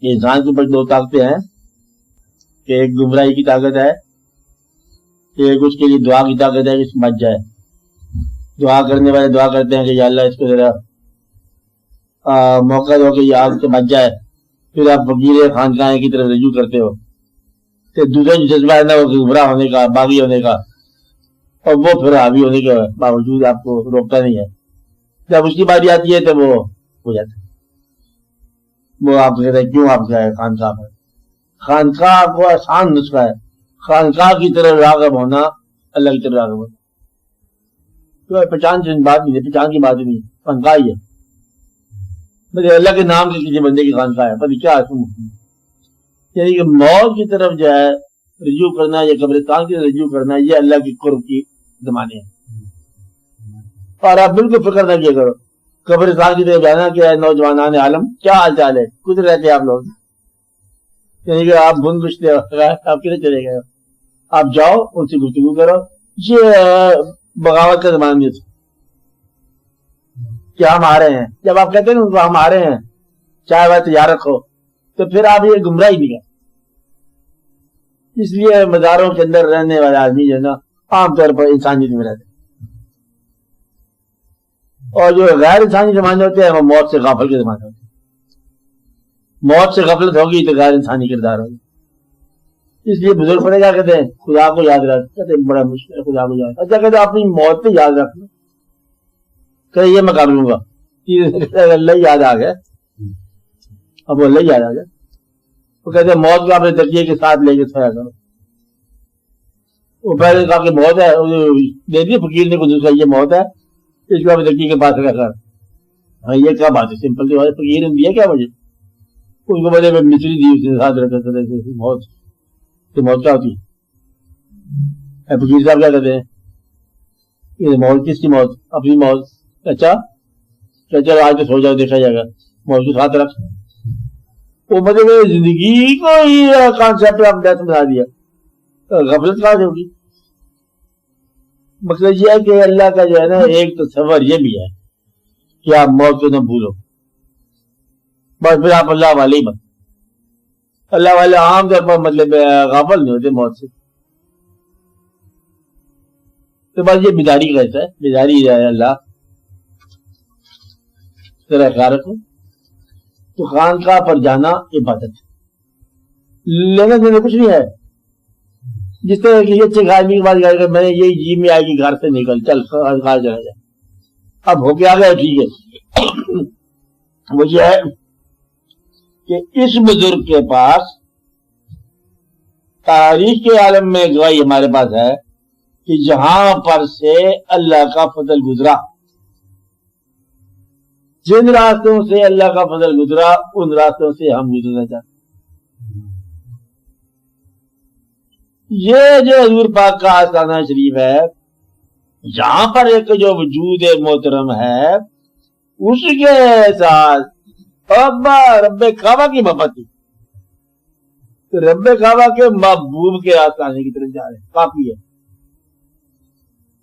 کہ انسان کے اوپر دو طاقتیں ہیں کہ ایک گمراہی کی طاقت ہے، ایک اس کے لیے دعا کی طاقت ہے کہ اس بچ جائے. دعا کرنے والے دعا کرتے ہیں کہ یا اللہ اس کو ذرا موقع دو کہ یہ آگ سے بچ جائے. پھر آپ فقیر خانقاہ کی طرف رجوع کرتے ہو. کہ دوسرا جو جذبہ ہے نا وہ گمراہ ہونے کا، باغی ہونے کا، اور وہ پھر حاوی ہونے کے باوجود آپ کو روکتا نہیں ہے. جب اس کی باری آتی ہے تو وہ ہو جاتا ہے. وہ آپ کہتے ہیں کیوں آپ گئے خانقاہ پر؟ خانقاہ کو آسان نسخہ ہے. خانقاہ کی طرف راغب ہونا، اللہ کی طرف راغب ہونا. تو پہچان کی بات نہیں ہے، پہچان کی بات نہیں ہے، خانقاہ ہی ہے. مجھے اللہ کے نام کے کسی بندے کی خانقاہ ہے، پتہ کیا ہے. یعنی کہ موت کی طرف جو ہے رجوع کرنا یا قبرستان کی طرف رجوع کرنا، یہ اللہ کی قرب کی زمانے ہیں. اور آپ بالکل فکر نہ کیا کرو قبرستان کی طرف جانا کیا ہے. نوجوانان عالم کیا حال چال ہے، کدھر رہتے ہیں آپ لوگ؟ یعنی کہ آپ بھن گشتے آپ کدھر چلے گئے؟ آپ جاؤ ان سے گفتگو کرو. یہ بغاوت کا زمانہ نہیں کہ ہم آ رہے ہیں. جب آپ کہتے ہیں ان کو ہم آ رہے ہیں چاہے وہ تیار رکھو، تو پھر آپ یہ گمراہی نہیں ہے. اس لیے مزاروں کے اندر رہنے والے آدمی جو ہے نا عام طور پر انسانیت میں رہتے ہیں، اور جو غیر انسانی زمانے ہوتے ہیں وہ موت سے غافل کے زمانے ہوتے ہیں. موت سے غفلت ہوگی تو غیر انسانی کردار ہوگی. اس لیے بزرگ پڑے کیا کہتے ہیں خدا کو یاد رکھ. کہتے ہیں بڑا مشکل ہے خدا کو یاد. اچھا کہتے ہیں اپنی موت پہ یاد رکھنا. کہ یہ میں کر لوں گا. اللہ یاد آ گیا، اب وہ اللہ یاد آ گیا. وہ کہتے ہیں موت کو اپنے تکیے کے ساتھ لے کے سویا کرو. وہ پہلے کہا کہ موت ہے، دے دی فقیر نے کچھ دوسرا، یہ موت ہے اس کو اپنے تکیے کے پاس رکھا. ہاں یہ کیا بات ہے، سمپل سی بات ہے. فقیر نے دیا کیا مجھے؟ اس کو بولے مصری دی اس کے ساتھ رکھا. موت تو موت کیا ہوتی ہے؟ فقیر صاحب کیا کہتے ہیں یہ موت کس کی موت؟ اپنی موت. اچھا چلو آج تو سو جاؤ، دیکھا جائے گا. موت کے ساتھ رکھ. وہ مطلب زندگی کو ہی کانسیپٹ آف ڈیتھ بنا دیا. غفلت کہاں سے ہوگی؟ مقصد یہ ہے کہ اللہ کا جو ہے نا ایک تصور یہ بھی ہے کہ آپ موت کو نہ بھولو. بس پھر آپ اللہ والے ہی بن. اللہ والے عام طور پر مطلب غافل نہیں ہوتے موت سے. تو بس یہ بیداری کا حصہ ہے. بیداری ہے اللہ ذرا خیال رکھو. تو خانقاہ پر جانا عبادت ہے، لینا دینا کچھ نہیں ہے. جس طرح کی اچھے آدمی کی بات کر میں نے یہی جی میں آئے گی گھر سے نکل چل خانقاہ چلا جائے. اب ہو کے آ گیا ٹھیک ہے. وہ یہ ہے کہ اس بزرگ کے پاس تاریخ کے عالم میں گواہی ہمارے پاس ہے کہ جہاں پر سے اللہ کا فضل گزرا، جن راستوں سے اللہ کا فضل گزرا ان راستوں سے ہم گزرنا چاہتے. یہ جو حضور پاک کا آستانہ شریف ہے، یہاں پر ایک جو وجود محترم ہے اس کے ساتھ ابا رب کعبہ کی محبت تھی. رب کعبہ کے محبوب کے آستانے کی طرف جا رہے ہیں، کافی ہے.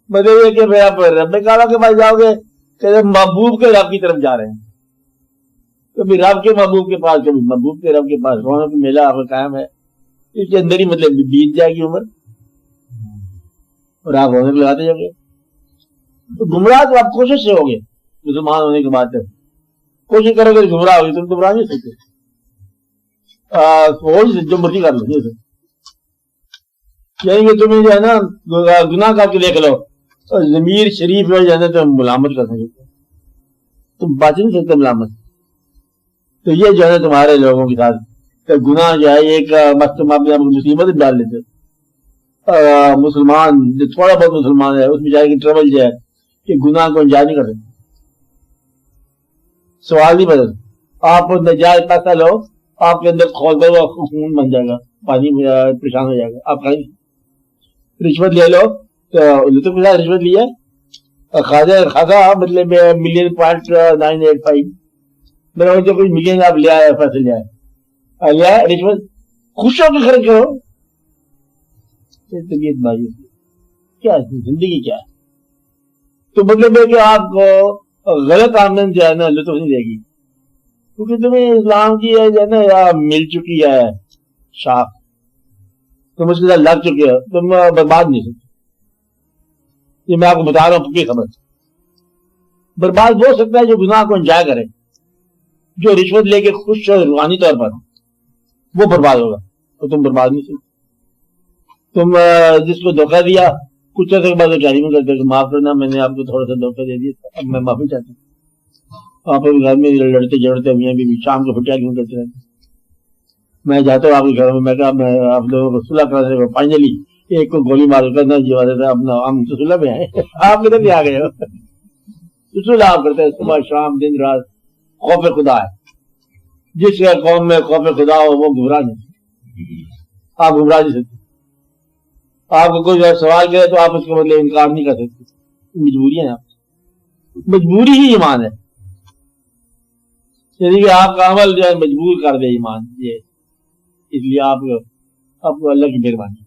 مطلب یہ کہ آپ رب کعبہ کے پاس جاؤ گے کہ محبوب کے رب کی طرف جا رہے ہیں. کبھی رب کے محبوب کے پاس، کبھی محبوب کے رب کے پاس. رونق میلہ آپ کا قائم ہے. اس کے اندر ہی مطلب بیت جائے گی عمر اور آپ رونق لگاتے جاؤ گے. تو گمراہ تو آپ کوشش سے ہوگے. مسلمان ہونے کی بات ہے، کوشش کرو گے گمراہ ہوگی. تم گمراہ نہیں سکتے، جو مرضی کر لو. یعنی کہ تمہیں جو ہے نا گناہ کر کے دیکھ لو اور ضمیر شریف میں جو ہے نا تم ملامت کر سکتے، تم بچ نہیں سکتے ملامت. تو یہ جو ہے نا تمہارے لوگوں کے ساتھ گناہ جو ہے ایک مصیبت ڈال لیتے. مسلمان جو تھوڑا بہت مسلمان ہے اس میں جائے گی ٹربل جو ہے کہ گناہ کو انجام نہیں کر سکتے. سوال نہیں بدل. آپ نجائز پیسہ لو، آپ کے اندر کھول دو خون بن جائے گا، پانی پریشان ہو جائے گا. آپ کہیں رشوت لے لو تو لطف کے ساتھ رشوت لی ہے خاصا مطلب $1.985 میرا جو کچھ ملین آپ لے آئے پیسے لے آئے رشوت خوش ہو کے خرچ کرو. طبیعت مایوس کیا زندگی کیا ہے. تو مطلب ہے کہ آپ کو غلط آمدن جو ہے نا لطف نہیں دے گی. کیونکہ تمہیں اسلام کی ہے جو ہے نا یا مل چکی ہے شاخ، تم اس کے ساتھ لگ چکے ہو، تم برباد نہیں سکتے. یہ میں آپ کو بتا رہا ہوں پکی خبر. برباد ہو سکتا ہے جو گناہ کو انجوائے کرے، جو رشوت لے کے خوش ہو روحانی طور پر، وہ برباد ہوگا، تو تم برباد نہیں سکتے. تم جس کو دھوکہ دیا کچھ عرصے کے بعد جاری میں کرتے کہ معاف کرنا میں نے آپ کو تھوڑا سا دھوکہ دے دیا، اب میں معافی چاہتا ہوں. آپ گھر میں لڑتے جھگڑتے میاں بیوی شام کو پھٹیا کیوں کرتے رہتے. میں جاتا ہوں آپ کے گھر میں، میں کہا میں آپ لوگوں کو صلح کرا دے. فائنلی ایک کو گولی مار کرنا جی والے تھا اپنا ہم تو صلح میں آئے. آپ کدھر بھی آ گئے ہو؟ صلح آپ کرتے ہیں صبح شام دن رات. خوف خدا ہے. جس قوم میں خوف خدا ہو وہ گمراہ نہیں، آپ گمراہ نہیں سکتے. آپ کو کوئی سوال کرے تو آپ اس کا مطلب انکار نہیں کر سکتے. مجبوری ہے، آپ مجبوری ہی ایمان ہے. یعنی کہ آپ کا عمل جو ہے مجبور کر دے ایمان. یہ اس لیے آپ کو اللہ کی مہربانی.